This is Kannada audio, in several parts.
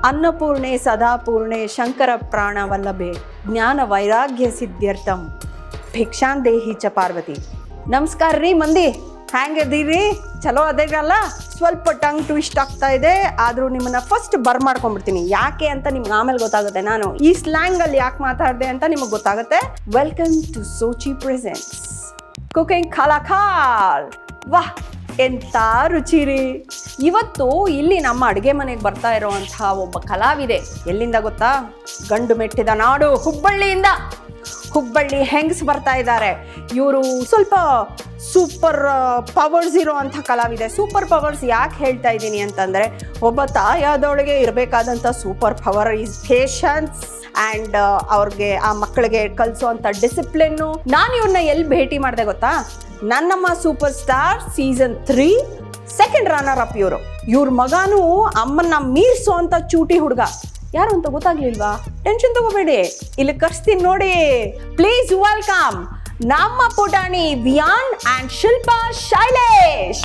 ಅನ್ನಪೂರ್ಣೆ ಸದಾಪೂರ್ಣೆ ಶಂಕರ ಪ್ರಾಣವಲ್ಲಭೆ ಜ್ಞಾನ ವೈರಾಗ್ಯ ಸಿದ್ಧ್ಯರ್ಥಂ ಭಿಕ್ಷಾಂದೇಹಿ ಚ ಪಾರ್ವತಿ. ನಮಸ್ಕಾರ ರೀ ಮಂದಿ, ಹ್ಯಾಂಗಿದ್ದೀರಿ? ಚಲೋ ಅದೇಗಲ್ಲ. ಸ್ವಲ್ಪ ಟಂಗ್ ಟ್ವಿಸ್ಟ್ ಆಗ್ತಾ ಇದೆ, ಆದರೂ ನಿಮ್ಮನ್ನ ಫಸ್ಟ್ ಬರ್ಮಾಡ್ಕೊಂಡ್ಬಿಡ್ತೀನಿ. ಯಾಕೆ ಅಂತ ನಿಮ್ಗೆ ಆಮೇಲೆ ಗೊತ್ತಾಗುತ್ತೆ. ನಾನು ಈ ಸ್ಲ್ಯಾಂಗಲ್ಲಿ ಯಾಕೆ ಮಾತಾಡಿದೆ ಅಂತ ನಿಮಗೆ ಗೊತ್ತಾಗುತ್ತೆ. Welcome to Sochi presents cooking ಖಾಲಾಖಾಲ್. ವಾಹ್, ಎಂಥ ರುಚಿ ರೀ! ಇವತ್ತು ಇಲ್ಲಿ ನಮ್ಮ ಅಡುಗೆ ಮನೆಗೆ ಬರ್ತಾ ಇರೋವಂಥ ಒಬ್ಬ ಕಲಾವಿದೆ. ಎಲ್ಲಿಂದ ಗೊತ್ತಾ? ಗಂಡು ಮೆಟ್ಟಿದ ನಾಡು ಹುಬ್ಬಳ್ಳಿಯಿಂದ. ಹುಬ್ಬಳ್ಳಿ ಹೆಂಗ್ಸ್ ಬರ್ತಾ ಇದ್ದಾರೆ. ಇವರು ಸ್ವಲ್ಪ ಸೂಪರ್ ಪವರ್ಸ್ ಇರೋವಂಥ ಕಲಾವಿದೆ. ಸೂಪರ್ ಪವರ್ಸ್ ಯಾಕೆ ಹೇಳ್ತಾ ಇದ್ದೀನಿ ಅಂತಂದರೆ, ಒಬ್ಬ ತಾಯಾದವಳಿಗೆ ಇರಬೇಕಾದಂಥ super power is patience and ಅವ್ರಿಗೆ ಆ ಮಕ್ಕಳಿಗೆ ಕಲಿಸೋವಂಥ ಡಿಸಿಪ್ಲಿನ್ನು. ನಾನು ಇವ್ರನ್ನ ಎಲ್ಲಿ ಭೇಟಿ ಮಾಡಿದೆ ಗೊತ್ತಾ? ನನ್ನಮ್ಮ super star season 3 second runner up ಇವರು. ಇವ್ರ ಮಗನೂ ಅಮ್ಮನ್ನ ಮೀರ್ಸೋ ಅಂತ ಚೂಟಿ ಹುಡುಗ. ಯಾರು ಅಂತ ಗೊತ್ತಾಗ್ಲಿಲ್ವಾ? ಟೆನ್ಷನ್ ತಗೋಬೇಡಿ, ಇಲ್ಲಿ ಕರ್ಸ್ತೀನಿ ನೋಡಿ. ಪ್ಲೀಸ್ ವೆಲ್ಕಮ್ ನಮ್ಮ ಪುಟಾಣಿ Viyaan and Shilpa Shailesh.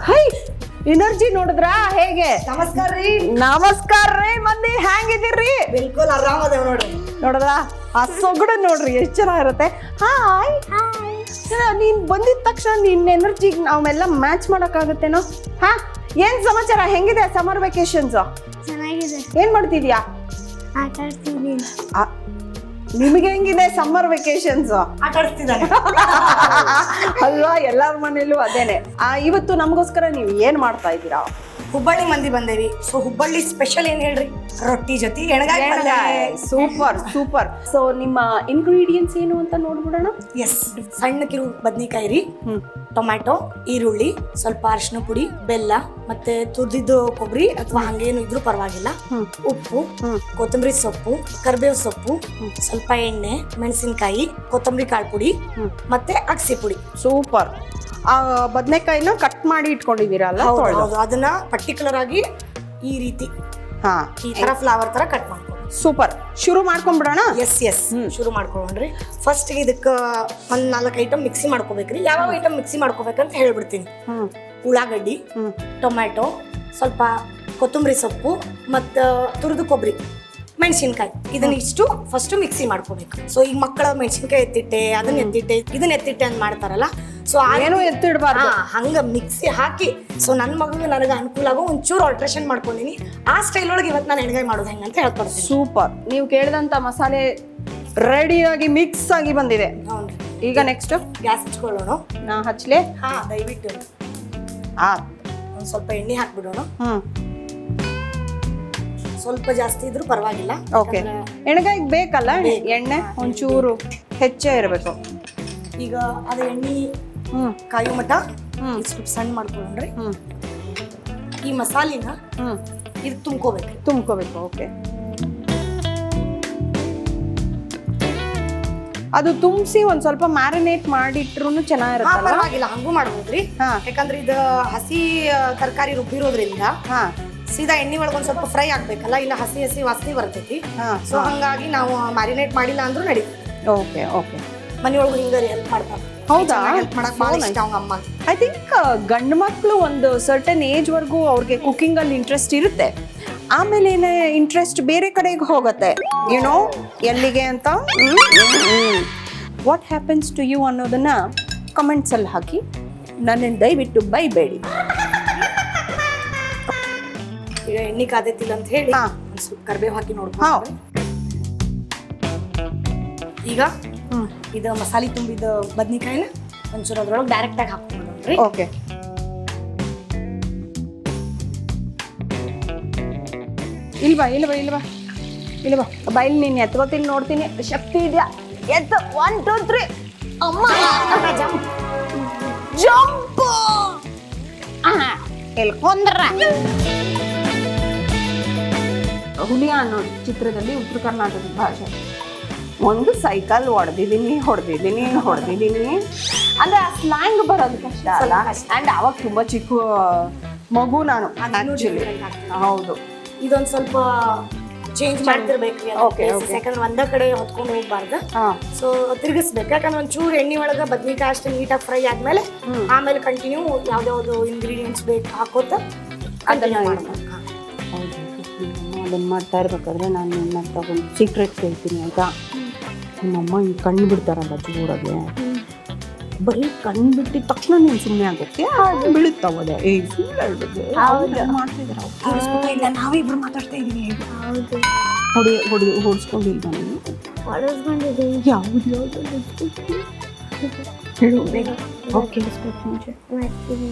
Hi, energy ನೋಡಿದ್ರಾ ಹೇಗೆ? ನಮಸ್ಕಾರ ರೀ. ನಮಸ್ಕಾರ ರೀ ಮಂದಿ, ಹ್ಯಾಂಗಿದ್ದೀರಿ? ಬಿಲ್ಕುಲ್ ಆರಾಮದೇವ್ ನೋಡ್ರಿ. ನೋಡಿದ್ರ ಆ ಸೊಗಡು ನೋಡ್ರಿ ಎಷ್ಟು ಚೆನ್ನಾಗಿರುತ್ತೆ. ಹಾಯ್, ನೀನ್ ಬಂದಿದ ತಕ್ಷಣ ನಿನ್ನ ಎನರ್ಜಿಗೆ ನಾವೆಲ್ಲ ಮ್ಯಾಚ್ ಮಾಡೋಕ್ಕಾಗುತ್ತೇನೋ? ಹಾ, ಏನ್ ಸಮಾಚಾರ? ಹೆಂಗಿದೆ ಸಮರ್ ವೆಕೇಶನ್ಸ್? ಚೆನ್ನಾಗಿದೆ. ಏನ್ ಮಾಡ್ತಿದ್ಯಾ? ಆಟ ಆಡ್ತಿದ್ದೀನಿ. ನಿಮಗೆ ಹೆಂಗಿದೆ ಸಮ್ಮರ್ ವೆಕೇಶನ್ಸ್? ಆಟ ಆಡ್ತಿದ್ದಾನೆ ಅಲ್ವಾ, ಎಲ್ಲಾರ ಮನೇಲೂ ಅದೇನೆ. ಇವತ್ತು ನಮಗೋಸ್ಕರ ನೀವು ಏನ್ ಮಾಡ್ತಾ ಇದ್ದೀರಾ? ಹುಬ್ಬಳ್ಳಿ ಮಂದಿ ಬಂದೇವಿ. ಸೊ ಹುಬ್ಬಳ್ಳಿ ಸ್ಪೆಷಲ್ ಏನ್ ಹೇಳ್ರಿ? ರೊಟ್ಟಿ ಜೊತೆ ಎಣ್ಗಾಯಿ ಪಲ್ಯ. Super super. ಸೊ ನಿಮ್ಮ ಇಂಗ್ರೀಡಿಯೆಂಟ್ಸ್ ಏನು ಅಂತ ನೋಡ್ಬಿಡೋಣ. ಎಸ್, ಸಣ್ಣ ಕಿರು ಬದ್ನಿಕಾಯಿ ರೀ, ಟೊಮ್ಯಾಟೊ, ಈರುಳ್ಳಿ, ಸ್ವಲ್ಪ ಅರಿಶಿನ ಪುಡಿ, ಬೆಲ್ಲ, ಮತ್ತೆ ತುರಿದಿದ್ದು ಕೊಬ್ಬರಿ ಅಥವಾ ಹಂಗೇನು ಇದ್ರೂ ಪರವಾಗಿಲ್ಲ, ಉಪ್ಪು, ಕೊತ್ತಂಬರಿ ಸೊಪ್ಪು, ಕರಿಬೇವು ಸೊಪ್ಪು, ಸ್ವಲ್ಪ ಎಣ್ಣೆ, ಮೆಣಸಿನಕಾಯಿ, ಕೊತ್ತಂಬರಿ ಕಾಳು ಪುಡಿ, ಮತ್ತೆ ಅಗಸೆ ಪುಡಿ. ಸೂಪರ್. ಬದನೆಕಾಯಿನ ಕಟ್ ಮಾಡಿ ಇಟ್ಕೊಂಡಿದ್ದೀರಲ್ಲ? ಅದನ್ನ ಪರ್ಟಿಕ್ಯುಲರ್ ಆಗಿ ಈ ರೀತಿ ಹಾ, ಈ ತರ ಫ್ಲವರ್ ತರ ಕಟ್ ಮಾಡ್ಕೊಂಡು. ಸೂಪರ್. ಶುರು ಮಾಡ್ಕೊಂಡ್ಬಿಡೋಣ. ಎಸ್ ಶುರು ಮಾಡ್ಕೊಂಡ್ರಿ. ಫಸ್ಟ್ ಇದಕ್ಕೆ ಒಂದ್ 4 ಐಟಮ್ ಮಿಕ್ಸಿ ಮಾಡ್ಕೋಬೇಕ್ರಿ. ಯಾವ ಐಟಮ್ ಮಿಕ್ಸಿ ಮಾಡ್ಕೋಬೇಕಂತ ಹೇಳ್ಬಿಡ್ತೀನಿ. ಉಳ್ಳಾಗಡ್ಡಿ, ಟೊಮ್ಯಾಟೊ, ಸ್ವಲ್ಪ ಕೊತ್ತಂಬರಿ ಸೊಪ್ಪು, ಮತ್ತು ತುರಿದು ಕೊಬ್ಬರಿ, ಮೆಣಸಿನ್ಕಾಯಿ, ಇದನ್ನ ಇಷ್ಟು ಫಸ್ಟ್ ಮಿಕ್ಸಿ ಮಾಡ್ಕೋಬೇಕು. ಸೊ ಈಗ ಮಕ್ಕಳ ಮೆಣಸಿನ್ಕಾಯಿ ಎತ್ತಿಟ್ಟೆ, ಅದನ್ನ ಎತ್ತಿಟ್ಟೆ, ಇದನ್ನ ಎತ್ತಿಟ್ಟೆ ಅಂತ ಮಾಡ್ತಾರಲ್ಲ, ಸೊ ಏನು ಎತ್ತಿಡ್ಬಾರ್ದು, ಹಂಗ ಮಿಕ್ಸಿ ಹಾಕಿ. ಸೊ ನನ್ನ ಮಗಳಿಗೆ ನನಗೆ ಅನುಕೂಲ ಆಗೋ ಒಂಚೂರು ಆಲ್ಟ್ರೇಷನ್ ಮಾಡ್ಕೊಂಡಿನಿ. ಆ ಸ್ಟೈಲ್ ಒಳಗೆ ಇವತ್ತು ನಾನು ಎಣ್ಗಾಯಿ ಮಾಡೋದು ಹೆಂಗಂತ ಹೇಳ್ಕೊಡ್ತೀನಿ. ಸೂಪರ್. ನೀವು ಕೇಳಿದಂತ ಮಸಾಲೆ ರೆಡಿಯಾಗಿ ಮಿಕ್ಸ್ ಆಗಿ ಬಂದಿದೆ. ಈಗ ನೆಕ್ಸ್ಟ್ ಗ್ಯಾಸ್ ಹಚ್ಕೊಳ್ಳೋಣ. ನಾ ಹಚ್ಲೆ? ಹಾ, ದಯವಿಟ್ಟು ಒಂದ್ ಸ್ವಲ್ಪ ಎಣ್ಣೆ ಹಾಕ್ಬಿಡೋಣ. ಸ್ವಲ್ಪ ಜಾಸ್ತಿ ಇದ್ರೂ ಪರವಾಗಿಲ್ಲ. ಓಕೆ, ಎಣ್ಗಾಯಿಗೆ ಬೇಕಲ್ಲ ಎಣ್ಣೆ, ಒಂಚೂರು ಹೆಚ್ಚೇ ಇರಬೇಕು. ಈಗ ಅದ ಎಣ್ಣೆ ಕಾಯೋ ಮಟ ಸ್ವಲ್ಪ ಸಣ್ಣ ಮಾಡ್ಕೊಂಡ್ರಿ. ಈ ಮಸಾಲಿನ ಇದು ತುಂಬ್ಕೋಬೇಕು. ಓಕೆ, ಅದು ತುಂಬಿಸಿ ಒಂದ್ ಸ್ವಲ್ಪ ಮ್ಯಾರಿನೇಟ್ ಮಾಡಿಟ್ರು ಚೆನ್ನಾಗಿರುತ್ತೆ. ಪರವಾಗಿಲ್ಲ, ಹಂಗೂ ಮಾಡ್ಬೋದ್ರಿ. ಯಾಕಂದ್ರೆ ಇದು ಹಸಿ ತರಕಾರಿ ರುಬ್ಬಿರೋದ್ರಿಂದ ಸೀದಾ ಎಣ್ಣೆ ಒಳಗೆ ಒಂದ್ ಸ್ವಲ್ಪ ಫ್ರೈ ಆಗ್ಬೇಕಲ್ಲ, ಇಲ್ಲ ಹಸಿ ಹಸಿ ವಾಸನೆ ಬರ್ತೈತಿ. ಸೊ ಹಂಗಾಗಿ ನಾವು ಮ್ಯಾರಿನೇಟ್ ಮಾಡಿಲ್ಲ ಅಂದ್ರೂ ನಡೀತದೆ. Okay okay. ಮನೆಯೊಳಗೆ ಹಿಂಗಾರಿ ಹೆಲ್ಪ್ ಮಾಡ್ತಾರೆ. ಹೌದಾ? ಹೆಲ್ಪ್ ಮಾಡಕ್ ಭಾಳ ಇಷ್ಟ ಅವಂಗ ಅಮ್ಮ. ಐ ಥಿಂಕ್ ಗಂಡು ಮಕ್ಕಳು ಒಂದು ಸರ್ಟನ್ ಏಜ್ವರೆಗೂ ಅವ್ರಿಗೆ ಕುಕ್ಕಿಂಗಲ್ಲಿ ಇಂಟ್ರೆಸ್ಟ್ ಇರುತ್ತೆ. ಆಮೇಲೆ ಇಂಟ್ರೆಸ್ಟ್ ಬೇರೆ ಕಡೆಗೆ ಹೋಗುತ್ತೆ, ಯುನೋ ಎಲ್ಲಿಗೆ ಅಂತ. ವಾಟ್ ಹ್ಯಾಪನ್ಸ್ ಟು ಯು ಅನ್ನೋದನ್ನ ಕಮೆಂಟ್ಸಲ್ಲಿ ಹಾಕಿ. ನನ್ನನ್ನು ದಯವಿಟ್ಟು ಬೈಬೇಡಿ. ಈಗ ಎಣ್ಣೆ ಕಾದೈತಿಲ್ಲ ಅಂತ ಹೇಳಿ ಒಂದು ಸ್ವಲ್ಪ ಕರಿಬೇವು ಹಾಕಿ ನೋಡ್ಕೊಂಡು ಈಗ ಇದು ಮಸಾಲೆ ತುಂಬಿದ ಬದ್ನಿಕಾಯಿನ ಒಂಚೂರು ಅದ್ರೊಳಗೆ ಡೈರೆಕ್ಟ್ ಆಗಿ ಹಾಕ್ಕೊಂಡ್ರಿ. ಓಕೆ, ಇಲ್ವಾ ಬೈಲ್ ನೀನು ಎತ್ಕೋತೀನಿ, ನೋಡ್ತೀನಿ ಶಕ್ತಿ ಇದೆಯಾ? ಎತ್ತ 1 2 3 ಅಮ್ಮ ಜಂಪ್ ಎಲ್ಕೊಂಡ್ರ. ಹುಲಿಯ ಅನ್ನೋ ಚಿತ್ರದಲ್ಲಿ ಉತ್ತರ ಕರ್ನಾಟಕದ ಭಾಷೆ. ಒಂದು ಸೈಕಲ್ ಹೊಡೆದಿದ್ದೀನಿ ಅಂದ್ರೆ ಆ ಸ್ಲ್ಯಾಂಗ್ ಬರೋದು ಕಷ್ಟ ಅಲ್ಲ. ಅಂಡ್ ಅವಾಗ ತುಂಬಾ ಚಿಕ್ಕ ಮಗು ನಾನು ಆಕ್ಚುಲಿ. ಹೌದು, ಇದೊಂದು ಸ್ವಲ್ಪ ಚೇಂಜ್ ಮಾಡ್ತಿರ್ಬೇಕ್ರಿ. ಯಾಕಂದ್ರೆ ಒಂದ ಕಡೆ ಹೊತ್ಕೊಂಡು ಹೋಗ್ಬಾರ್ದು. ಸೊ ತಿರುಗಿಸ್ಬೇಕು. ಯಾಕಂದ್ರೆ ಒಂಚೂರು ಎಣ್ಣೆ ಒಳಗೆ ಬದ್ನಿಕಾಯಿ ಅಷ್ಟು ನೀಟಾಗಿ ಫ್ರೈ ಆದ್ಮೇಲೆ ಆಮೇಲೆ ಕಂಟಿನ್ಯೂ ಯಾವ್ದಾವ್ದು ಇಂಗ್ರೀಡಿಯೆಂಟ್ಸ್ ಬೇಕು ಹಾಕೋತ ಅದನ್ನ ಮಾಡ್ಬೇಕು. ಅದನ್ನ ಮಾಡ್ತಾ ಇರ್ಬೇಕಾದ್ರೆ ನಾನು ನಿನ್ನ ಹತ್ರ ಒಂದು ಸೀಕ್ರೆಟ್ ಕೇಳ್ತೀನಿ ಆಯ್ತಾ. ನಿಮ್ಮಮ್ಮ ಹಿಂಗೆ ಕಣ್ಣು ಬಿಡ್ತಾರಲ್ಲ ಜೋರಾಗೆ, ಬರೀ ಕಣ್ಣು ಬಿಟ್ಟಿದ ತಕ್ಷಣ ನೀನು ಸುಮ್ಮನೆ ಆಗುತ್ತೆ ಬೀಳುತ್ತಾವದೆ. ಮಾಡ್ತಿದ್ದಾರೆ ನಾವಿಬ್ರು ಮಾತಾಡ್ತಾ ಇದೀವಿ. ಹೌದು ಹೊಡ್ಸ್ಕೊಂಡಿಲ್ಲ ನಾನು. ಹೊಡೆಸ್ಕೊಂಡಿದ್ದೀವಿ. ಯಾವ್ದು ಹೇಳು ಬೇಗ. ಓಕೆ ಮುಂಚೆ ಮಾಡ್ತೀನಿ.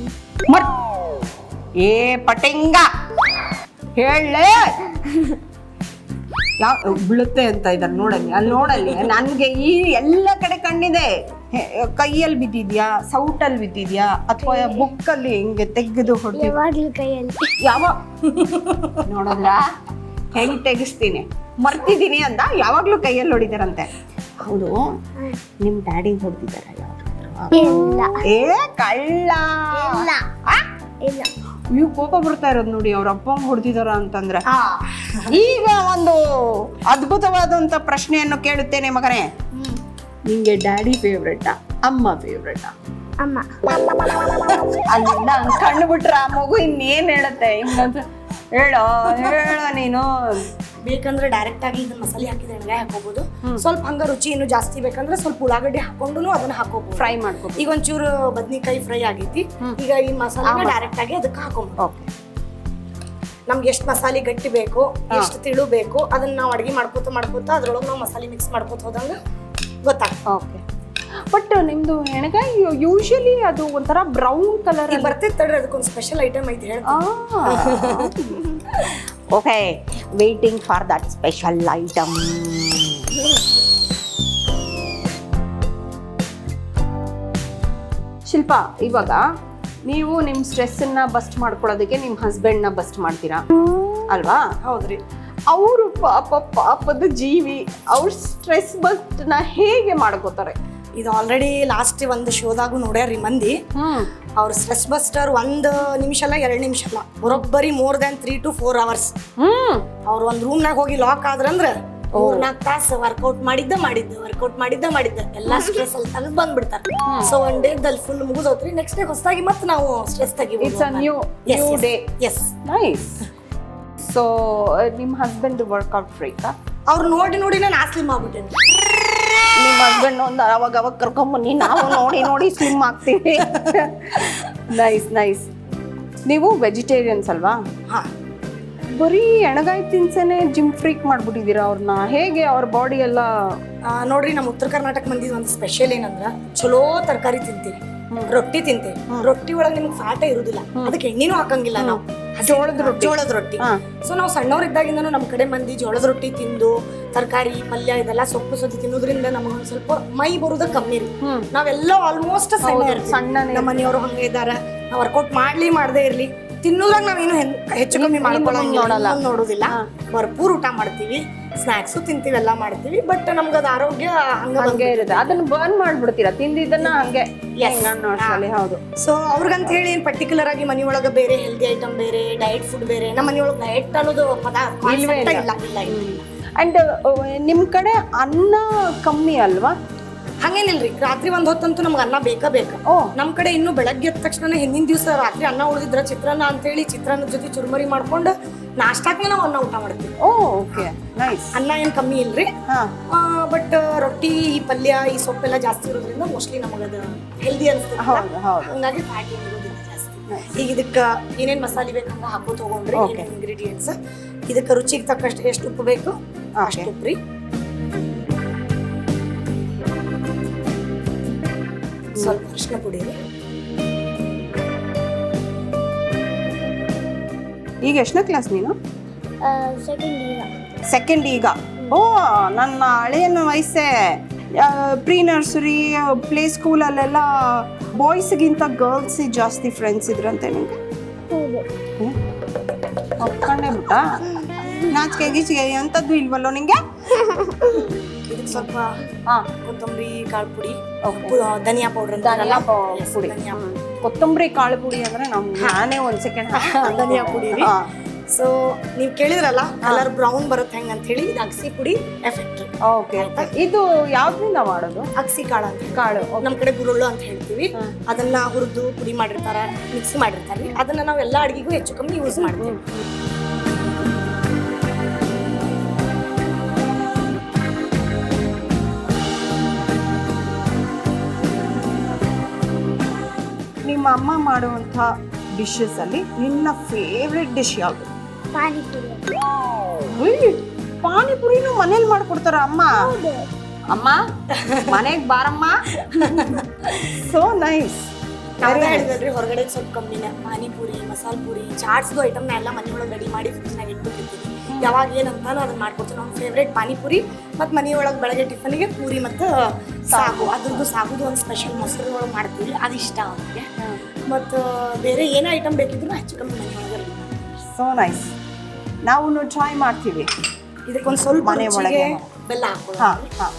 ಏ ಪಟಿಂಗ ಹೇಳೇ ಯಾವ ಬೀಳುತ್ತೆ ಅಂತ ಇದ್ದಾರೆ ನೋಡಲ್ಲಿ, ಅಲ್ಲಿ ನೋಡಲ್ಲಿ. ನನಗೆ ಈ ಎಲ್ಲ ಕಡೆ ಕಣ್ಣಿದೆ. ಕೈಯಲ್ಲಿ ಬಿದ್ದಿದ್ಯಾ, ಸೌಟಲ್ಲಿ ಬಿದ್ದಿದ್ಯಾ, ಅಥವಾ ಬುಕ್ಕಲ್ಲಿ ಹಿಂಗೆ ತೆಗೆದು ಹೊಡ್ತೀವಿ ಯಾವಾಗ್ಲೂ ಕೈಯಲ್ಲಿ. ಯಾವ ನೋಡಲ್ಲ ಹೆಂಗ್ ತೆಗಿಸ್ತೀನಿ. ಮರ್ತಿದ್ದೀನಿ ಅಂತ ಯಾವಾಗ್ಲೂ ಕೈಯಲ್ಲಿ ಹೊಡಿತಾರಂತೆ. ಹೌದು, ನಿಮ್ ಡ್ಯಾಡಿ ಹೊಡ್ದಿದಾರ ಯಾವ್ದಾದ್ರು? ಇಲ್ಲ ಏ ಕಳ್ಳ. ಇಲ್ಲ ಆ? ಇಲ್ಲ. ಇವ್ ಕೋಪ ಬರ್ತಾ ಇರೋದು ನೋಡಿ, ಅವ್ರ ಅಪ್ಪ ಹೊಡ್ದಿದಾರ ಅಂತಂದ್ರೆ. ಈಗ ಒಂದು ಅದ್ಭುತವಾದಂತ ಪ್ರಶ್ನೆಯನ್ನು ಕೇಳುತ್ತೇನೆ ಮಗನೇ. ನಿಂಗೆ ಡ್ಯಾಡಿ ಫೇವ್ರೇಟಾ ಅಮ್ಮ ಫೇವ್ರೇಟಾ? ಅಮ್ಮ. ಅಲ್ಲಿಂದ ಹಂಗ್ ಕಣ್ಣು ಬಿಟ್ರ ಆ ಮಗು ಇನ್ನೇನ್ ಹೇಳತ್ತೆ ಹಿಂಗಂತ. ಹೇಳೋ ನೀನು. ಬೇಕಂದ್ರೆ ಡೈರೆಕ್ಟ್ ಆಗಿ ಇದನ್ನ ಮಸಾಲೆ ಹಾಕಿದ ಎಣ್ಣೆ ಹಾಕೋಬಹುದು. ಸ್ವಲ್ಪ ಹಂಗ ರುಚಿ ಇನ್ನು ಜಾಸ್ತಿ ಬೇಕಂದ್ರೆ ಸ್ವಲ್ಪ ಉಳ್ಳಾಗಡ್ಡಿ ಹಾಕೊಂಡು ಅದನ್ನ ಹಾಕೋಬಹುದು, ಫ್ರೈ ಮಾಡ್ಕೊ. ಈಗ ಒಂಚೂರು ಬದ್ನಿಕಾಯಿ ಫ್ರೈ ಆಗೈತಿ, ಈಗ ಈ ಮಸಾಲೆ ಡೈರೆಕ್ಟ್ ಆಗಿ ಅದಕ್ಕೆ ಹಾಕೋಬಹುದು. ಓಕೆ, ನಮ್ಗೆ ಎಷ್ಟು ಮಸಾಲೆ ಗಟ್ಟಿ ಬೇಕು, ಎಷ್ಟು ತಿಳು ಬೇಕು, ಅದನ್ನ ನಾವು ಅಡಿಗೆ ಮಾಡ್ಕೋತ ಅದ್ರೊಳಗೆ ನಾವು ಮಸಾಲೆ ಮಿಕ್ಸ್ ಮಾಡ್ಕೋತ ಹೋದಂಗ ಗೊತ್ತಾಗ್ತದೆ. ಓಕೆ. ಬಟ್ ನಿಮ್ದು ಎಣ್ಣೆಗಾಯಿ ಯೂಶಲಿ ಅದು ಒಂಥರ ಬ್ರೌನ್ ಕಲರ್ ಈಗ ಬರ್ತಿತ್ತು ತಡ್ರಿ, ಅದಕ್ಕೊಂದು ಸ್ಪೆಷಲ್ ಐಟಮ್ ಐತಿ ಹೇಳ್ತೀನಿ. Okay, waiting for that special item. Shilpa, ಇವಾಗ ನೀವು ನಿಮ್ಮ ಸ್ಟ್ರೆಸ್ಸನ್ನ ಬಸ್ಟ್ ಮಾಡ್ಕೊಳ್ಳೋದಕ್ಕೆ ನಿಮ್ಮ ಹಸ್ಬೆಂಡ್ನ ಬಸ್ಟ್ ಮಾಡ್ತೀರಾ ಅಲ್ವಾ? ಹೌದ್ರಿ. ಅವರು ಪಾಪದ ಜೀವಿ, ಅವ್ರ ಸ್ಟ್ರೆಸ್ ಬಸ್ಟ್ನ ಹೇಗೆ ಮಾಡ್ಕೋತಾರೆ? ಇದು ಆಲ್ರೆಡಿ ಲಾಸ್ಟ್ ಒಂದು ಶೋದಾಗೂ ನೋಡ್ಯಾರ್ರಿ ಮಂದಿ. ಅವ್ರ ಸ್ಟ್ರೆಸ್ ಬಸ್ಟರ್ 1 ನಿಮಿಷ ಅಲ್ಲ 2 ನಿಮಿಷ ಅಲ್ಲ, ಬರೋಬ್ಬರಿ ಮೋರ್ ದನ್ 3 to 4 hours. ಅವ್ರು ಒಂದ್ ರೂಮ್ನಾಗ ಹೋಗಿ ಲಾಕ್ ಆದ್ರಂದ್ರ 4-4 ತಾಸು ವರ್ಕೌಟ್ ಮಾಡಿದ್ದ ಎಲ್ಲಾ ಸ್ಟ್ರೆಸ್ ಅಲ್ಲಿ ತೆಗೆದು ಬಂದ್ಬಿಡ್ತಾರೆ. ಸೊ 1 ಡೇದಲ್ಲಿ ಫುಲ್ ಮುಗಿದೋತ್ರಿ, ನೆಕ್ಸ್ಟ್ ಡೇ ಹೊಸದಾಗಿ ಮತ್ತೆ ನಾವು ಸ್ಟ್ರೆಸ್ ತೆಗಿಬೋದು. It's a new day. Yes, nice. So ನಿಮ್ಮ ಹಸ್ಬೆಂಡ್ ವರ್ಕೌಟ್ ಫ್ರೀಕಾ? ಅವ್ರು ನೋಡಿ ನಾನು ಸ್ಲಿಮ್ ಆಗ್ಬಿಟ್ಟೇನೆ. ನಿಮ್ಮ ಹಸ್ಬೆಂಡ್ ಒಂದು ಅವಾಗ ಕರ್ಕೊಂಬನ್ನಿ, ನಾವು ನೋಡಿ ಸ್ಲಿಮ್ ಆಗ್ತೀವಿ. ನೈಸ್. ನೀವು ವೆಜಿಟೇರಿಯನ್ಸ್ ಅಲ್ವಾ? ಹಾ, ಬರೀ ಎಣಗಾಯಿ ತಿನ್ಸೇನೆ ಜಿಮ್ ಫ್ರೀಕ್ ಮಾಡ್ಬಿಟ್ಟಿದ್ದೀರಾ ಅವ್ರನ್ನ. ಹೇಗೆ ಅವ್ರ ಬಾಡಿ ಎಲ್ಲ? ನೋಡ್ರಿ, ನಮ್ಮ ಉತ್ತರ ಕರ್ನಾಟಕ ಮಂದಿ ಒಂದು ಸ್ಪೆಷಲ್ ಏನಂದ್ರ ಚಲೋ ತರಕಾರಿ ತಿಂತೀವಿ, ರೊಟ್ಟಿ ತಿಂತೇವೆ. ರೊಟ್ಟಿ ಒಳಗೆ ನಿಮ್ಗೆ ಫ್ಯಾಟೇ ಇರುದಿಲ್ಲ, ಅದಕ್ಕೆ ಎಣ್ಣೆನೂ ಹಾಕಂಗಿಲ್ಲ ನಾವು. ಜೋಳದ ರೊಟ್ಟಿ. ಸೊ ನಾವು ಸಣ್ಣವ್ರಿದ್ದಾಗಿಂದನೂ ನಮ್ಮ ಕಡೆ ಮಂದಿ ಜೋಳದ ರೊಟ್ಟಿ ತಿಂದು ತರಕಾರಿ ಪಲ್ಯ ಇದೆಲ್ಲ ಸೊಪ್ಪು ಸೊತ್ತಿ ತಿನ್ನೋದ್ರಿಂದ ನಮಗೊಂದ್ ಸ್ವಲ್ಪ ಮೈ ಬರುದ ಕಮ್ಮಿ ರೀ. ನಾವೆಲ್ಲ ಆಲ್ಮೋಸ್ಟ್ ಸಣ್ಣ, ನಮ್ಮ ಮನೆಯವರು ಹಂಗ ಇದಾರ. ನಾವು ವರ್ಕೌಟ್ ಮಾಡದೇ ಇರ್ಲಿ, ತಿನ್ನೋದಾಗ ನಾವೇನು ಹೆಚ್ಚು ಕಮ್ಮಿ ಮಾಡ್ಕೊಳ್ಳೋದಿಲ್ಲ, ನೋಡೋದಿಲ್ಲ. ಭರ್ಪೂರ್ ಊಟ ಮಾಡ್ತೀವಿ, ಸ್ನಾಕ್ಸು ತಿಂತೀವಿ, ಎಲ್ಲ ಮಾಡ್ತೀವಿ. ಬಟ್ ನಮ್ಗೆ ಅದು ಆರೋಗ್ಯ ಹಂಗೆ ಇರುತ್ತೆ. ಅದನ್ನ ಬರ್ನ್ ಮಾಡ್ಬಿಡ್ತೀರಾ ತಿಂದಿದ್ದನ್ನ ಹಂಗೆ. ಹೌದು. ಸೊ ಅವ್ರಿಗಂತ ಹೇಳಿ ಏನ್ ಪರ್ಟಿಕ್ಯುಲರ್ ಆಗಿ ಮನೆಯೊಳಗೆ ಬೇರೆ ಹೆಲ್ದಿ ಐಟಮ್ ಬೇರೆ, ಡಯಟ್ ಫುಡ್ ಬೇರೆ. ನಮ್ಮ ಮನೆಯೊಳಗೆ ಡಯಟ್ ಅನ್ನೋದು ಪದಾರ್ಥ ಇಲ್ಲ. ಅಂಡ್ ನಿಮ್ ಕಡೆ ಅನ್ನ ಕಮ್ಮಿ ಅಲ್ವಾ? ಹಂಗೇನಿಲ್ರಿ, ರಾತ್ರಿ ಒಂದ್ ಹೊತ್ತಂತೂ ನಮ್ಗೆ ಅನ್ನ ಬೇಕಾ. ನಮ್ ಕಡೆ ಇನ್ನು ಬೆಳಗ್ಗೆ ಎದ್ದ ತಕ್ಷಣ ಹಿಂದಿನ ದಿವಸ ರಾತ್ರಿ ಅನ್ನ ಉಳಿದಿದ್ರ ಚಿತ್ರಾನ್ನ ಅಂತೇಳಿ ಚಿತ್ರಾನ್ನದ ಜೊತೆ ಚುರುಮರಿ ಮಾಡ್ಕೊಂಡು ನಾಷ್ಟಾಕ್ನೆ ನಾವು ಅನ್ನ ಊಟ ಮಾಡ್ತೀವಿ. Okay, nice. ಅನ್ನ ಏನ್ ಕಮ್ಮಿ ಇಲ್ರಿ. ಬಟ್ ರೊಟ್ಟಿ, ಈ ಪಲ್ಯ, ಈ ಸೊಪ್ಪೆಲ್ಲ ಜಾಸ್ತಿ ಇರೋದ್ರಿಂದ ಮೋಸ್ಟ್ಲಿ ನಮಗದ ಹೆಲ್ದಿ ಅನ್ಸುತ್ತೆ. ಹಂಗಾಗಿ ಫ್ಯಾಟ್ ಇರೋದಿಲ್ಲ ಜಾಸ್ತಿ. ಈಗ ಇದಕ್ಕ ಏನೇನ್ ಮಸಾಲೆ ಬೇಕಂತ ಹಾಕೋತ ತಗೊಂಡ್ರಿ ಇಂಗ್ರೀಡಿಯೆಂಟ್ಸ್. ಇದಕ್ಕೆ ರುಚಿಗೆ ತಕ್ಕಷ್ಟು ಎಷ್ಟು ಉಪ್ಪು ಬೇಕು ಅಷ್ಟು ಉಪ್ಪು ರೀ. ಸ್ವಲ್ಪ ಅರಿಶಿನ ಪುಡಿ ರೀ. ಈಗ ಎಷ್ಟನೇ ಕ್ಲಾಸ್ ನೀನು? ಸೆಕೆಂಡ್ ಈಗ. ಓ, ನನ್ನ ಹಳೆಯನ ವಯಸ್ಸೇ. ಪ್ರೀ ನರ್ಸರಿ, ಪ್ಲೇ ಸ್ಕೂಲಲ್ಲೆಲ್ಲ ಬಾಯ್ಸ್ಗಿಂತ ಗರ್ಲ್ಸಿಗೆ ಜಾಸ್ತಿ ಫ್ರೆಂಡ್ಸ್ ಇದ್ರಂತೆ ನಿಂಗೆ? ಒಪ್ಕೊಂಡೇ ಬಿಟ್ಟ? ನಾಚಿಕೆ ಗೀಚಿಗೆ ಅಂಥದ್ದು ಇಲ್ವಲ್ಲೋ ನಿಂಗೆ? ಇದಕ್ಕೆ ಸ್ವಲ್ಪ ಕೊತ್ತಂಬರಿ ಕಾಳು ಪುಡಿ, ಧನಿಯಾ ಪೌಡರ್, ಪುಡಿ. ಕೊತ್ತಂಬರಿ ಕಾಳು ಪುಡಿ ಅಂದ್ರೆ ನಾನೇ ಒಂದ್ ಸೆಕೆಂಡ್ ಧನಿಯಾ ಪುಡಿ. ಸೊ ನೀವ್ ಕೇಳಿದ್ರಲ್ಲ ಕಲರ್ ಬ್ರೌನ್ ಬರುತ್ತೆ ಹೆಂಗ್ ಅಂತ ಹೇಳಿ, ಇದು ಅಗಸಿ ಪುಡಿ ಎಫೆಕ್ಟ್. ಓಕೆ, ಇದು ಯಾವ್ದ್ರಿಂದ ಮಾಡೋದು? ಅಗಸಿ ಕಾಳು ಅಂತ ಕಾಳು ನಮ್ ಕಡೆ ಗುರುಳ್ಳು ಅಂತ ಹೇಳ್ತೀವಿ. ಅದನ್ನ ಹುರಿದು ಪುಡಿ ಮಾಡಿರ್ತಾರ, ಮಿಕ್ಸಿ ಮಾಡಿರ್ತಾರ್ರಿ. ಅದನ್ನ ನಾವ್ ಎಲ್ಲಾ ಅಡಿಗೆಗೂ ಹೆಚ್ಚು ಕಮ್ಮಿ ಯೂಸ್ ಮಾಡ್ತೀವಿ. ನಿಮ್ಮ ಅಮ್ಮ ಮಾಡುವಂಥ ಡಿಶಸಲ್ಲಿ ನಿನ್ನ ಫೇವ್ರೆಟ್ ಡಿಶ್ ಯಾವುದು? ಪಾನಿಪುರಿ. ಉಯ್, ಪಾನಿಪುರಿನೂ ಮನೇಲಿ ಮಾಡ್ಕೊಡ್ತಾರ ಅಮ್ಮ? ಅಮ್ಮ ಮನೆಗೆ ಬಾರಮ್ಮ. So nice. ನಾವೇ ಹೇಳಿದ್ರಿ ಹೊರಗಡೆ ಸ್ವಲ್ಪ ಕಮ್ಮಿನೇ. ಪಾನಿಪುರಿ, ಮಸಾಲ ಪುರಿ, ಚಾಟ್ಸ್ದು ಐಟಮ್ನ ಎಲ್ಲ ಮನೆಯೊಳಗೆ ರೆಡಿ ಮಾಡಿ ಫ್ರಿಜ್ನಾಗ ಇಟ್ಬಿಟ್ಟಿರ್ತೀವಿ. ಯಾವಾಗ ಏನಂತಾನು ಅದನ್ನ ಮಾಡ್ಕೊಡ್ತೀವಿ. ನಮ್ಮ ಫೇವ್ರೇಟ್ ಪಾನಿಪುರಿ ಮತ್ತು ಮನೆಯೊಳಗೆ ಬೆಳಗ್ಗೆ ಟಿಫನ್ಗೆ ಪೂರಿ ಮತ್ತು ಸಾಗು. ಅದ್ರದ್ದು ಸಾಗುದು ಒಂದು ಸ್ಪೆಷಲ್ ಮೊಸರು ಒಳಗೆ ಮಾಡ್ತೀವಿ, ಅದು ಇಷ್ಟ ಅವ್ರಿಗೆ. ಮತ್ತು ಬೇರೆ ಏನೇ ಐಟಮ್ ಬೇಕಿದ್ರು ಹೆಚ್ಚು ಕಮ್ಮಿ ಮನೆಯೊಳಗೆ ರೆಡಿ ಮಾಡ್ತೀವಿ. So nice. ನಾವು ಟ್ರೈ ಮಾಡ್ತೀವಿ. ಇದಕ್ಕೊಂದು ಸ್ವಲ್ಪ ಮನೆ ಒಳಗೆ ಬೆಲ್ಲ ಹಾಕೊಳ್ಳೋದು. ಹಾಂ ಹಾಂ.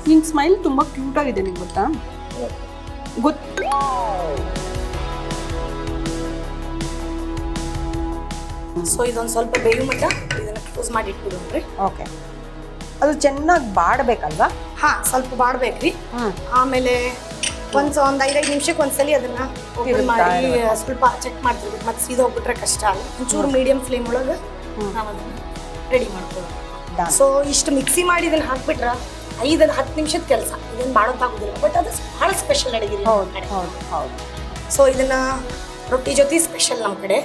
ನಿನ್ನ ಸ್ಮೈಲ್ ತುಂಬ ಕ್ಯೂಟಾಗಿದೆ, ನಿಂಗೆ ಗೊತ್ತಾ? ಸೊ ಇದೊಂದು ಸ್ವಲ್ಪ ಬೇವು ಮಟ್ಟ ಇದನ್ನ ಕ್ಲೋಸ್ ಮಾಡಿ ಇಟ್ಬಿಡೋಣ್ರಿ. ಓಕೆ. ಅದು ಚೆನ್ನಾಗಿ ಬಾಡಬೇಕಲ್ವಾ? ಹಾ, ಸ್ವಲ್ಪ ಬಾಡ್ಬೇಕ್ರಿ. ಆಮೇಲೆ ಒಂದು 5-5 ನಿಮಿಷಕ್ಕೆ ಒಂದ್ಸಲಿ ಅದನ್ನ ಓಪನ್ ಮಾಡಿ ಸ್ವಲ್ಪ ಚೆಕ್ ಮಾಡ್ತಿರ್ಬೇಕು. ಮತ್ತೆ ಸೀದಾ ಹೋಗ್ಬಿಟ್ರೆ ಕಷ್ಟ ಅಲ್ಲ. ಒಂಚೂರು ಮೀಡಿಯಂ ಫ್ಲೇಮ್ ಒಳಗೆ ನಾವು ಅದನ್ನ ರೆಡಿ ಮಾಡ್ಕೊಳ್ಳೋದು. ಸೊ ಇಷ್ಟು ಮಿಕ್ಸಿ ಮಾಡಿ ಇದನ್ನ ಹಾಕ್ಬಿಟ್ರೆ 5-10 ನಿಮಿಷದ ಕೆಲಸ. ಇದನ್ನ ಮಾಡೋಕ್ಕಾಗೋದಿಲ್ಲ, ಬಟ್ ಅದು ಭಾಳ ಸ್ಪೆಷಲ್ ಅಡುಗೆ ಹೌದು. ಸೊ ಇದನ್ನ ರೊಟ್ಟಿ ಜೊತೆ ಸ್ಪೆಷಲ್ ನಮ್ಮ ಕಡೆ.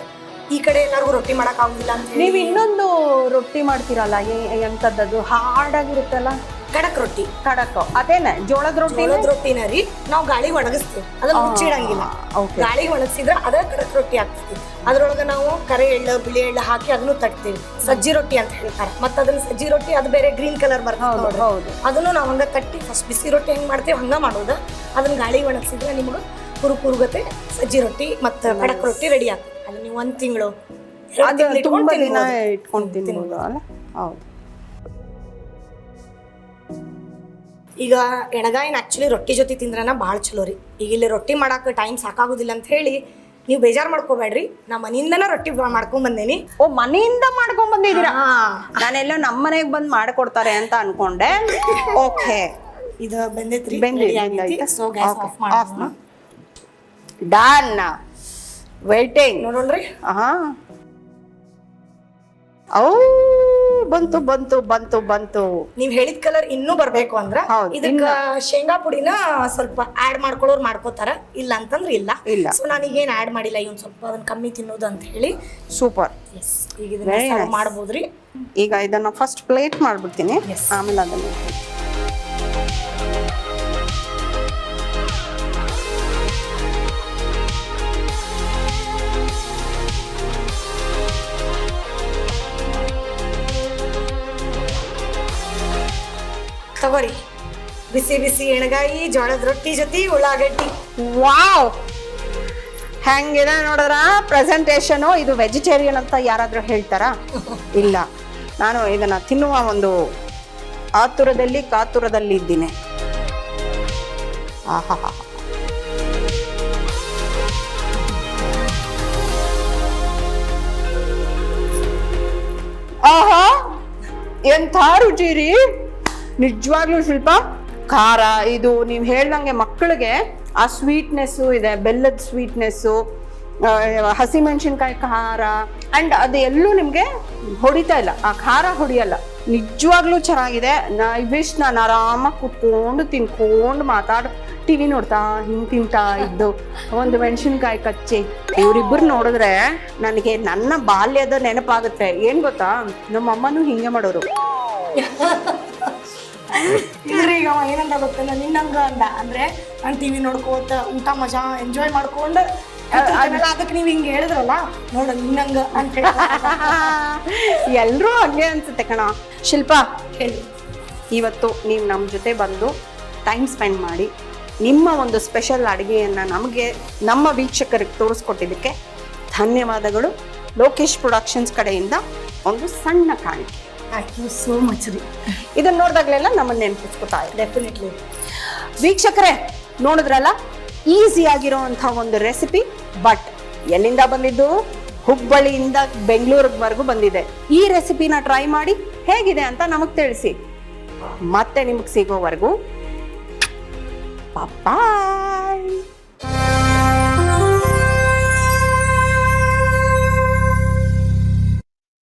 ಈ ಕಡೆ ಎಲ್ಲರಿಗೂ ರೊಟ್ಟಿ ಮಾಡೋಕ್ಕಾಗೋದಿಲ್ಲ ಅಂತ ನೀವು ಇನ್ನೊಂದು ರೊಟ್ಟಿ ಮಾಡ್ತೀರಲ್ಲ, ಎಂಥದ್ದು ಹಾರ್ಡ್ ಆಗಿರುತ್ತಲ್ಲ? ಕಡಕ್ ರೊಟ್ಟಿ. ಕಡಕ್ ಅದೇನೆ, ಜೋಳದ ರೊಟ್ಟಿನ ರೀ. ನಾವು ಗಾಳಿಗೆ ಒಣಗಿಸ್ತೀವಿ, ಅದನ್ನ ಮುಚ್ಚಿಡಂಗಿಲ್ಲ. ಗಾಳಿಗೆ ಒಣಗಿಸಿದ್ರೆ ಅದ ಕಡಕ್ ರೊಟ್ಟಿ ಆಗ್ತದೆ. ಅದ್ರೊಳಗೆ ನಾವು ಕರೆ ಎಳ್ಳು, ಬಿಳಿ ಎಳ್ಳು ಹಾಕಿ ಅದನ್ನು ತಟ್ತೀವಿ. ಸಜ್ಜಿ ರೊಟ್ಟಿ ಅಂತ ಹೇಳ್ತಾರೆ. ಮತ್ತೆ ಅದನ್ನ ಸಜ್ಜಿ ರೊಟ್ಟಿ ಅದು ಬೇರೆ ಗ್ರೀನ್ ಕಲರ್ ಬರ್ತದೆ. ಅದನ್ನು ನಾವು ಹಂಗ ತಟ್ಟಿ ಫಸ್ಟ್ ಬಿಸಿ ರೊಟ್ಟಿ ಹೆಂಗ್ ಮಾಡ್ತೀವಿ ಹಂಗ ಮಾಡೋದು. ಅದನ್ನ ಗಾಳಿಗೆ ಒಣಗಿಸಿದ್ರೆ ನಿಮ್ಗೆ ಕುರುಗತೆ ಸಜ್ಜಿ ರೊಟ್ಟಿ ಮತ್ತು ಕಡಕ್ ರೊಟ್ಟಿ ರೆಡಿ ಆಗ್ತದೆ. ಅದು ನೀವು 1 ತಿಂಗಳು ತುಂಬಾ ದಿನ ಇಟ್ಕೊಂಡು ತಿನ್ಬೋದು ಅಲ್ಲ? ಹೌದು. ಈಗ ಎಣಗಾಯಿನ ಆ್ಯಕ್ಚುಲಿ ರೊಟ್ಟಿ ಜೊತೆ ತಿಂದ್ರನ ಭಾಳ ಚಲೋ ರೀ. ಈಗ ಇಲ್ಲಿ ರೊಟ್ಟಿ ಮಾಡಕ್ಕೆ ಟೈಮ್ ಸಾಕಾಗೋದಿಲ್ಲ ಅಂತ ಹೇಳಿ ನೀವು ಬೇಜಾರು ಮಾಡ್ಕೋಬೇಡ್ರಿ. ನಾ ಮನೆಯಿಂದನ ರೊಟ್ಟಿ ಮಾಡ್ಕೊಂಡ್ ಬಂದೇನಿ. ಓ, ಮನೆಯಿಂದ ಮಾಡ್ಕೊಂಡ್ ಬಂದಿದ್ದೀರಾ? ನಾನೆಲ್ಲ ನಮ್ಮ ಮನೆಗೆ ಬಂದು ಮಾಡ್ಕೊಡ್ತಾರೆ ಅಂತ ಅನ್ಕೊಂಡೆ. ಓಕೆ, ಇದು ಬೆಂದೈತ್ರಿ. So gas off done. Waiting ನೋಡೋಣ್ರಿ. ಓ, ಬಂತು. ನೀವ್ ಹೇಳಿದ ಕಲರ್ ಇನ್ನೂ ಬರ್ಬೇಕು ಅಂದ್ರ ಇದಕ್ಕ ಶೇಂಗಾ ಪುಡಿನ ಸ್ವಲ್ಪ ಆಡ್ ಮಾಡ್ಕೊಳ್ಳೋರು ಮಾಡ್ಕೋತಾರ, ಇಲ್ಲ ಅಂತಂದ್ರೆ ಇಲ್ಲ. ಸೊ ನಾನೀಗೇನ್ ಆಡ್ ಮಾಡಿಲ್ಲ, ಇವನ್ ಸ್ವಲ್ಪ ಅದನ್ನ ಕಮ್ಮಿ ತಿನ್ನೋದು ಅಂತ ಹೇಳಿ. ಸೂಪರ್. ಈಗ ಇದನ್ನ ಮಾಡ್ಬೋದ್ರಿ. ಈಗ ಇದನ್ನ ಫಸ್ಟ್ ಪ್ಲೇಟ್ ಮಾಡ್ಬಿಡ್ತೀನಿ, ಆಮೇಲೆ ಅದನ್ನ ತಗೋರಿ. ಬಿಸಿ ಬಿಸಿ ಎಣಗಾಯಿ ಜೋಳದ ರೊಟ್ಟಿ ಜೊತೆ ಉಳ್ಳಾಗಡ್ಡಿ. ವಾವ್, ಹೆಂಗಿದೆ ನೋಡಿದ್ರ ಪ್ರೆಸೆಂಟೇಷನು. ಇದು ವೆಜಿಟೇರಿಯನ್ ಅಂತ ಯಾರಾದ್ರೂ ಹೇಳ್ತಾರಾ? ಇಲ್ಲ, ನಾನು ಇದನ್ನ ತಿನ್ನುವ ಒಂದು ಕಾತುರದಲ್ಲಿ ಇದ್ದೀನಿ. ಆಹಾ, ಎಂಥ ರುಚಿ ರೀ! ನಿಜವಾಗ್ಲೂ ಶಿಲ್ಪ, ಖಾರ ಇದು ನೀವು ಹೇಳ್ದಂಗೆ ಮಕ್ಕಳಿಗೆ ಆ ಸ್ವೀಟ್ನೆಸ್ಸು ಇದೆ, ಬೆಲ್ಲದ ಸ್ವೀಟ್ನೆಸ್ಸು, ಹಸಿಮೆಣಸಿನ್ಕಾಯಿ ಖಾರ, ಆ್ಯಂಡ್ ಅದು ಎಲ್ಲೂ ನಿಮಗೆ ಹೊಡಿತಾ ಇಲ್ಲ, ಆ ಖಾರ ಹೊಡಿಯಲ್ಲ. ನಿಜವಾಗ್ಲೂ ಚೆನ್ನಾಗಿದೆ. ನಾನು ಆರಾಮಾಗಿ ಕುತ್ಕೊಂಡು ತಿನ್ಕೊಂಡು ಟಿವಿ ನೋಡ್ತಾ ಹಿಂಗೆ ತಿಂತಾ ಇದ್ದು ಒಂದು ಮೆಣಸಿನ್ಕಾಯಿ ಕಚ್ಚಿ. ಇವರಿಬ್ಬರು ನೋಡಿದ್ರೆ ನನಗೆ ನನ್ನ ಬಾಲ್ಯದ ನೆನಪಾಗುತ್ತೆ. ಏನು ಗೊತ್ತಾ, ನಮ್ಮಮ್ಮನೂ ಹಿಂಗೆ ಮಾಡೋರು. ಇಲ್ರಿ, ಈಗ ಏನಂತ ಗೊತ್ತಲ್ಲ, ನಿನ್ನಂಗ ಅಂದ ಅಂದ್ರೆ ನಾನು ಟಿವಿ ನೋಡ್ಕೋತ ಊಟ ಮಜಾ ಎಂಜಾಯ್ ಮಾಡ್ಕೊಂಡು ಅದಕ್ಕೆ ನೀವು ಹಿಂಗೆ ಹೇಳಿದ್ರಲ್ಲ, ನೋಡ ನಿನ್ನಂಗ ಅಂತ ಎಲ್ಲರೂ ಹಾಗೆ ಅನ್ಸುತ್ತೆ ಕಣ. ಶಿಲ್ಪ, ಹೇಳಿ, ಇವತ್ತು ನೀವು ನಮ್ಮ ಜೊತೆ ಬಂದು ಟೈಮ್ ಸ್ಪೆಂಡ್ ಮಾಡಿ ನಿಮ್ಮ ಒಂದು ಸ್ಪೆಷಲ್ ಅಡುಗೆಯನ್ನು ನಮಗೆ ನಮ್ಮ ವೀಕ್ಷಕರಿಗೆ ತೋರಿಸ್ಕೊಟ್ಟಿದ್ದಕ್ಕೆ ಧನ್ಯವಾದಗಳು. ಲೋಕೇಶ್ ಪ್ರೊಡಕ್ಷನ್ಸ್ ಕಡೆಯಿಂದ ಒಂದು ಸಣ್ಣ ಕಾಣಿಕೆ. ಥ್ಯಾಂಕ್ ಯು ಸೋ ಮಚ್ ರೀ. ಇದನ್ನು ನೋಡಿದಾಗಲೆಲ್ಲ ನಮ್ಮನ್ನು ನೆನಪಿಸ್ಕೊತಾ ಇದೆ. ಡೆಫಿನೆಟ್ಲಿ. ವೀಕ್ಷಕರೇ, ನೋಡಿದ್ರಲ್ಲ, ಈಸಿಯಾಗಿರೋವಂಥ ಒಂದು ರೆಸಿಪಿ. ಬಟ್ ಎಲ್ಲಿಂದ ಬಂದಿದ್ದು? ಹುಬ್ಬಳ್ಳಿಯಿಂದ ಬೆಂಗಳೂರಿವರೆಗೂ ಬಂದಿದೆ. ಈ ರೆಸಿಪಿನ ಟ್ರೈ ಮಾಡಿ ಹೇಗಿದೆ ಅಂತ ನಮಗೆ ತಿಳಿಸಿ. ಮತ್ತೆ ನಿಮಗೆ ಸಿಗೋವರೆಗೂ ಪಾಪಾ.